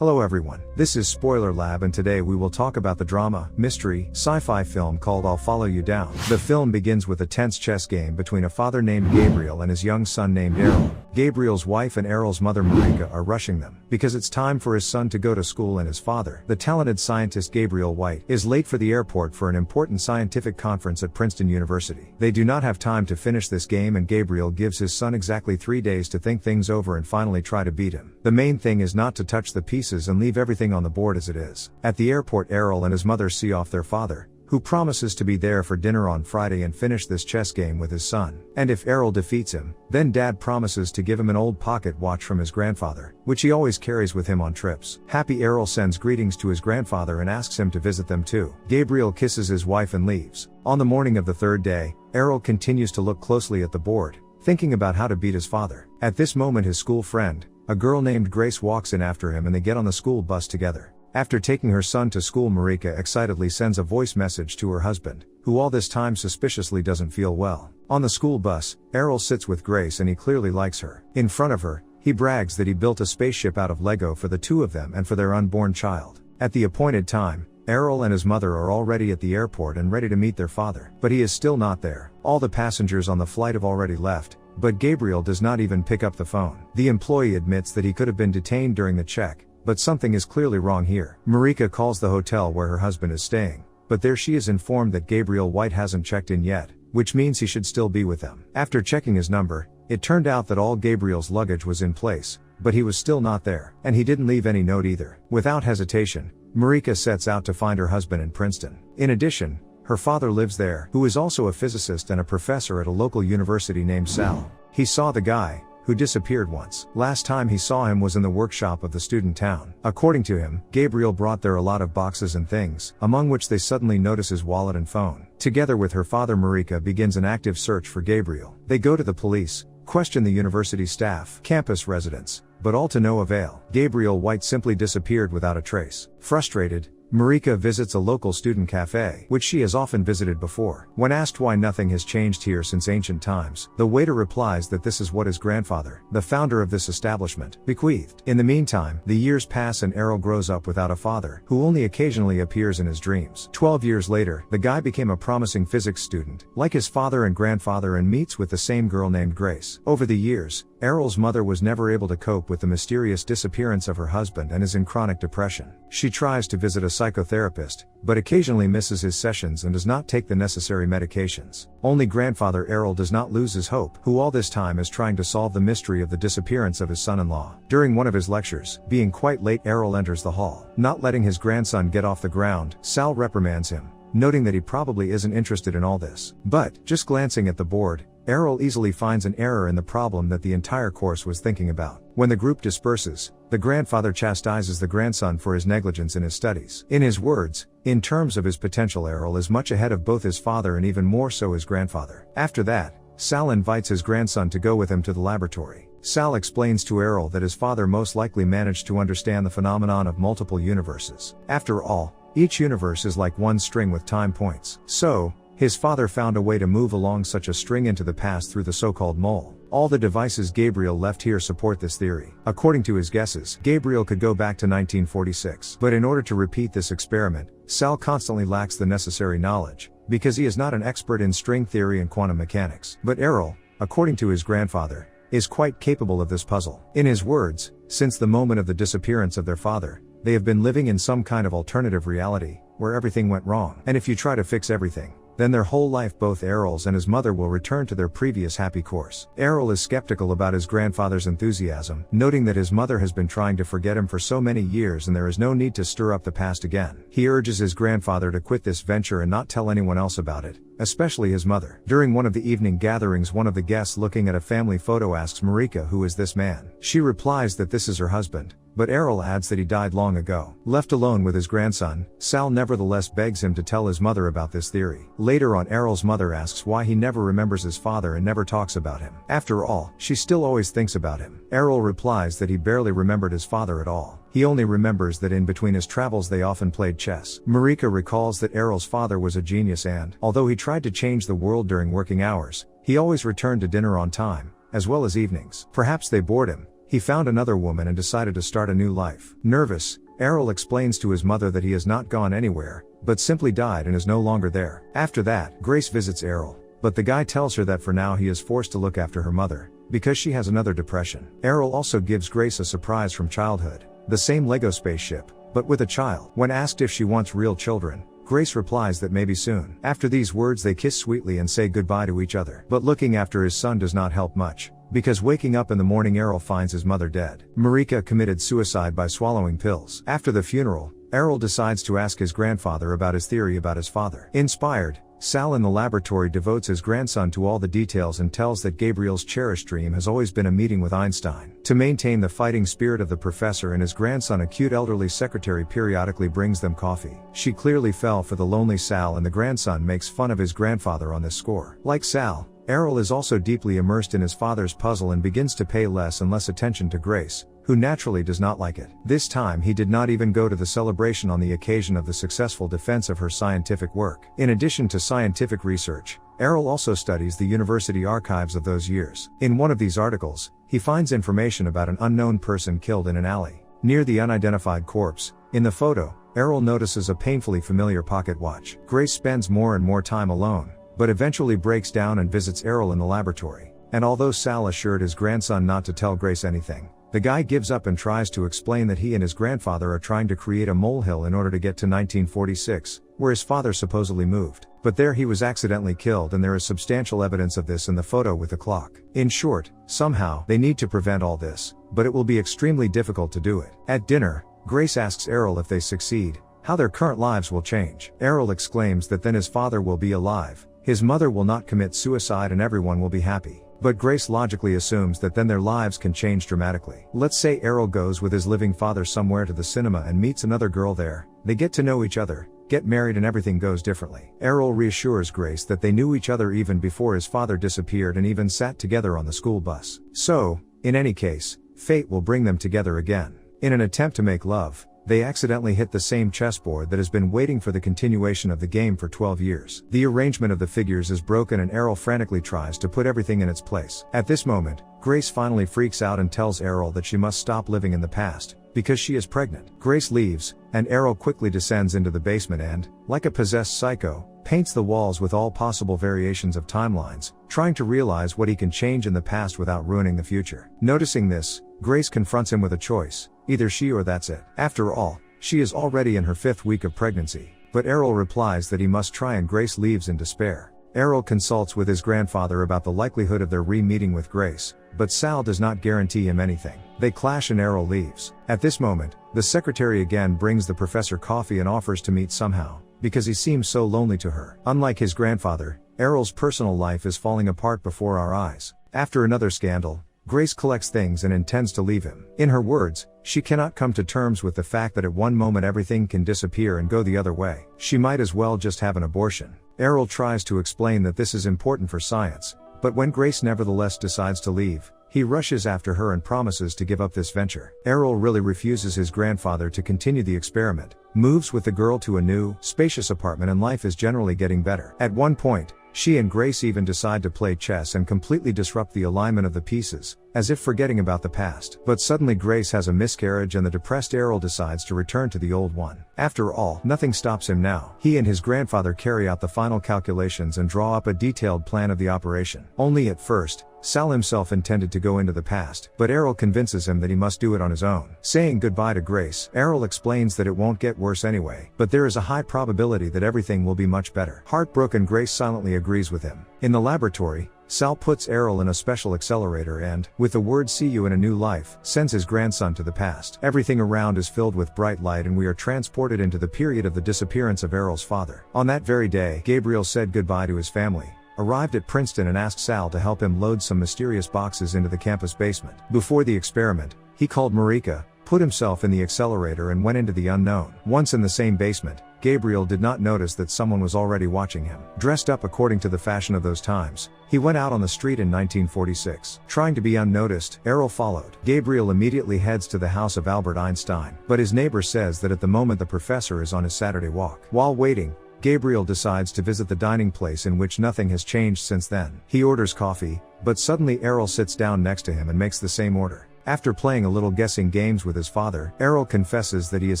Hello everyone, this is Spoiler Lab and today we will talk about the drama, mystery, sci-fi film called I'll Follow You Down. The film begins with a tense chess game between a father named Gabriel and his young son named Errol. Gabriel's wife and Errol's mother Marika are rushing them, because it's time for his son to go to school and his father, the talented scientist Gabriel White, is late for the airport for an important scientific conference at Princeton University. They do not have time to finish this game and Gabriel gives his son exactly 3 days to think things over and finally try to beat him. The main thing is not to touch the pieces and leave everything on the board as it is. At the airport, Errol and his mother see off their father, who promises to be there for dinner on Friday and finish this chess game with his son. And if Errol defeats him, then dad promises to give him an old pocket watch from his grandfather, which he always carries with him on trips. Happy Errol sends greetings to his grandfather and asks him to visit them too. Gabriel kisses his wife and leaves. On the morning of the third day, Errol continues to look closely at the board, thinking about how to beat his father. At this moment his school friend, a girl named Grace, walks in after him and they get on the school bus together. After taking her son to school, Marika excitedly sends a voice message to her husband, who all this time suspiciously doesn't feel well. On the school bus, Errol sits with Grace and he clearly likes her. In front of her, he brags that he built a spaceship out of Lego for the two of them and for their unborn child. At the appointed time, Errol and his mother are already at the airport and ready to meet their father, but he is still not there. All the passengers on the flight have already left, but Gabriel does not even pick up the phone. The employee admits that he could have been detained during the check, but something is clearly wrong here. Marika calls the hotel where her husband is staying, but there she is informed that Gabriel White hasn't checked in yet, which means he should still be with them. After checking his number, it turned out that all Gabriel's luggage was in place, but he was still not there, and he didn't leave any note either. Without hesitation, Marika sets out to find her husband in Princeton. In addition, her father lives there, who is also a physicist and a professor at a local university named Sal. He saw the guy, who disappeared once. Last time he saw him was in the workshop of the student town. According to him, Gabriel brought there a lot of boxes and things, among which they suddenly notice his wallet and phone. Together with her father, Marika begins an active search for Gabriel. They go to the police, question the university staff, campus residents, but all to no avail. Gabriel White simply disappeared without a trace. Frustrated, Marika visits a local student cafe, which she has often visited before. When asked why nothing has changed here since ancient times, the waiter replies that this is what his grandfather, the founder of this establishment, bequeathed. In the meantime, the years pass and Errol grows up without a father, who only occasionally appears in his dreams. 12 years later, the guy became a promising physics student, like his father and grandfather, and meets with the same girl named Grace. Over the years, Errol's mother was never able to cope with the mysterious disappearance of her husband and is in chronic depression. She tries to visit a psychotherapist, but occasionally misses his sessions and does not take the necessary medications. Only grandfather Errol does not lose his hope, who all this time is trying to solve the mystery of the disappearance of his son-in-law. During one of his lectures, being quite late, Errol enters the hall. Not letting his grandson get off the ground, Sal reprimands him, noting that he probably isn't interested in all this. But, just glancing at the board, Errol easily finds an error in the problem that the entire course was thinking about. When the group disperses, the grandfather chastises the grandson for his negligence in his studies. In his words, in terms of his potential, Errol is much ahead of both his father and even more so his grandfather. After that, Sal invites his grandson to go with him to the laboratory. Sal explains to Errol that his father most likely managed to understand the phenomenon of multiple universes. After all, each universe is like one string with time points. So, his father found a way to move along such a string into the past through the so-called mole. All the devices Gabriel left here support this theory. According to his guesses, Gabriel could go back to 1946. But in order to repeat this experiment, Sal constantly lacks the necessary knowledge, because he is not an expert in string theory and quantum mechanics. But Errol, according to his grandfather, is quite capable of this puzzle. In his words, since the moment of the disappearance of their father, they have been living in some kind of alternative reality, where everything went wrong. And if you try to fix everything, then their whole life, both Errol's and his mother, will return to their previous happy course. Errol is skeptical about his grandfather's enthusiasm, noting that his mother has been trying to forget him for so many years and there is no need to stir up the past again. He urges his grandfather to quit this venture and not tell anyone else about it, especially his mother. During one of the evening gatherings, one of the guests looking at a family photo asks Marika, who is this man? She replies that this is her husband, but Errol adds that he died long ago. Left alone with his grandson, Sal nevertheless begs him to tell his mother about this theory. Later on, Errol's mother asks why he never remembers his father and never talks about him. After all, she still always thinks about him. Errol replies that he barely remembered his father at all. He only remembers that in between his travels they often played chess. Marika recalls that Errol's father was a genius and, although he tried to change the world during working hours, he always returned to dinner on time, as well as evenings. Perhaps they bored him. He found another woman and decided to start a new life. Nervous, Errol explains to his mother that he has not gone anywhere, but simply died and is no longer there. After that, Grace visits Errol, but the guy tells her that for now he is forced to look after her mother, because she has another depression. Errol also gives Grace a surprise from childhood, the same Lego spaceship, but with a child. When asked if she wants real children, Grace replies that maybe soon. After these words they kiss sweetly and say goodbye to each other. But looking after his son does not help much, because waking up in the morning Errol finds his mother dead. Marika committed suicide by swallowing pills. After the funeral, Errol decides to ask his grandfather about his theory about his father. Inspired, Sal in the laboratory devotes his grandson to all the details and tells that Gabriel's cherished dream has always been a meeting with Einstein. To maintain the fighting spirit of the professor and his grandson, a cute elderly secretary periodically brings them coffee. She clearly fell for the lonely Sal, and the grandson makes fun of his grandfather on this score. Like Sal, Errol is also deeply immersed in his father's puzzle and begins to pay less and less attention to Grace, who naturally does not like it. This time he did not even go to the celebration on the occasion of the successful defense of her scientific work. In addition to scientific research, Errol also studies the university archives of those years. In one of these articles, he finds information about an unknown person killed in an alley. Near the unidentified corpse, in the photo, Errol notices a painfully familiar pocket watch. Grace spends more and more time alone, but eventually breaks down and visits Errol in the laboratory. And although Sal assured his grandson not to tell Grace anything, the guy gives up and tries to explain that he and his grandfather are trying to create a molehill in order to get to 1946, where his father supposedly moved. But there he was accidentally killed, and there is substantial evidence of this in the photo with the clock. In short, somehow, they need to prevent all this, but it will be extremely difficult to do it. At dinner, Grace asks Errol if they succeed, how their current lives will change. Errol exclaims that then his father will be alive, his mother will not commit suicide, and everyone will be happy. But Grace logically assumes that then their lives can change dramatically. Let's say Errol goes with his living father somewhere to the cinema and meets another girl there. They get to know each other, get married, and everything goes differently. Errol reassures Grace that they knew each other even before his father disappeared and even sat together on the school bus. So, in any case, fate will bring them together again. In an attempt to make love, they accidentally hit the same chessboard that has been waiting for the continuation of the game for 12 years. The arrangement of the figures is broken and Errol frantically tries to put everything in its place. At this moment, Grace finally freaks out and tells Errol that she must stop living in the past, because she is pregnant. Grace leaves, and Errol quickly descends into the basement and, like a possessed psycho, paints the walls with all possible variations of timelines, trying to realize what he can change in the past without ruining the future. Noticing this, Grace confronts him with a choice. Either she or that's it. After all, she is already in her 5th week of pregnancy. But Errol replies that he must try, and Grace leaves in despair. Errol consults with his grandfather about the likelihood of their re-meeting with Grace, but Sal does not guarantee him anything. They clash and Errol leaves. At this moment, the secretary again brings the professor coffee and offers to meet somehow, because he seems so lonely to her. Unlike his grandfather, Errol's personal life is falling apart before our eyes. After another scandal, Grace collects things and intends to leave him. In her words, she cannot come to terms with the fact that at one moment everything can disappear and go the other way. She might as well just have an abortion. Errol tries to explain that this is important for science, but when Grace nevertheless decides to leave, he rushes after her and promises to give up this venture. Errol really refuses his grandfather to continue the experiment, moves with the girl to a new, spacious apartment, and life is generally getting better. At one point, she and Grace even decide to play chess and completely disrupt the alignment of the pieces, as if forgetting about the past. But suddenly Grace has a miscarriage and the depressed Errol decides to return to the old one. After all, nothing stops him now. He and his grandfather carry out the final calculations and draw up a detailed plan of the operation. Only at first, Sal himself intended to go into the past, but Errol convinces him that he must do it on his own. Saying goodbye to Grace, Errol explains that it won't get worse anyway, but there is a high probability that everything will be much better. Heartbroken, Grace silently agrees with him. In the laboratory, Sal puts Errol in a special accelerator and, with the word "see you in a new life," sends his grandson to the past. Everything around is filled with bright light and we are transported into the period of the disappearance of Errol's father. On that very day, Gabriel said goodbye to his family, arrived at Princeton, and asked Sal to help him load some mysterious boxes into the campus basement. Before the experiment, he called Marika, put himself in the accelerator and went into the unknown. Once in the same basement, Gabriel did not notice that someone was already watching him. Dressed up according to the fashion of those times, he went out on the street in 1946. Trying to be unnoticed, Errol followed. Gabriel immediately heads to the house of Albert Einstein, but his neighbor says that at the moment the professor is on his Saturday walk. While waiting, Gabriel decides to visit the dining place, in which nothing has changed since then. He orders coffee, but suddenly Errol sits down next to him and makes the same order. After playing a little guessing games with his father, Errol confesses that he is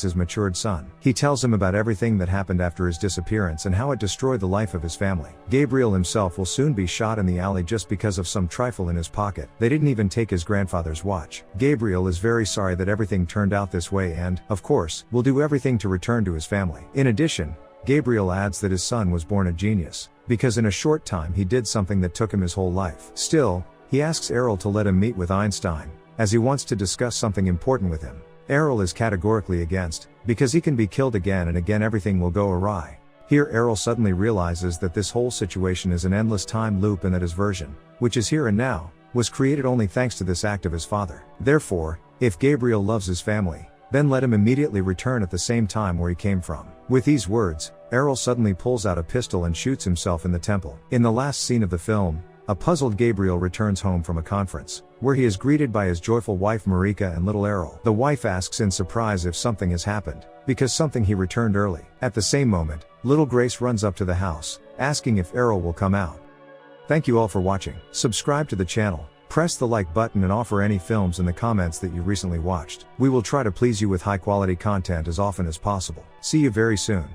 his matured son. He tells him about everything that happened after his disappearance and how it destroyed the life of his family. Gabriel himself will soon be shot in the alley just because of some trifle in his pocket. They didn't even take his grandfather's watch. Gabriel is very sorry that everything turned out this way and, of course, will do everything to return to his family. In addition, Gabriel adds that his son was born a genius, because in a short time he did something that took him his whole life. Still, he asks Errol to let him meet with Einstein, as he wants to discuss something important with him. Errol is categorically against, because he can be killed again and again everything will go awry. Here Errol suddenly realizes that this whole situation is an endless time loop and that his version, which is here and now, was created only thanks to this act of his father. Therefore, if Gabriel loves his family, then let him immediately return at the same time where he came from. With these words, Errol suddenly pulls out a pistol and shoots himself in the temple. In the last scene of the film, a puzzled Gabriel returns home from a conference, where he is greeted by his joyful wife Marika and little Errol. The wife asks in surprise if something has happened, because something he returned early. At the same moment, little Grace runs up to the house, asking if Errol will come out. Thank you all for watching. Subscribe to the channel, press the like button and offer any films in the comments that you recently watched. We will try to please you with high quality content as often as possible. See you very soon.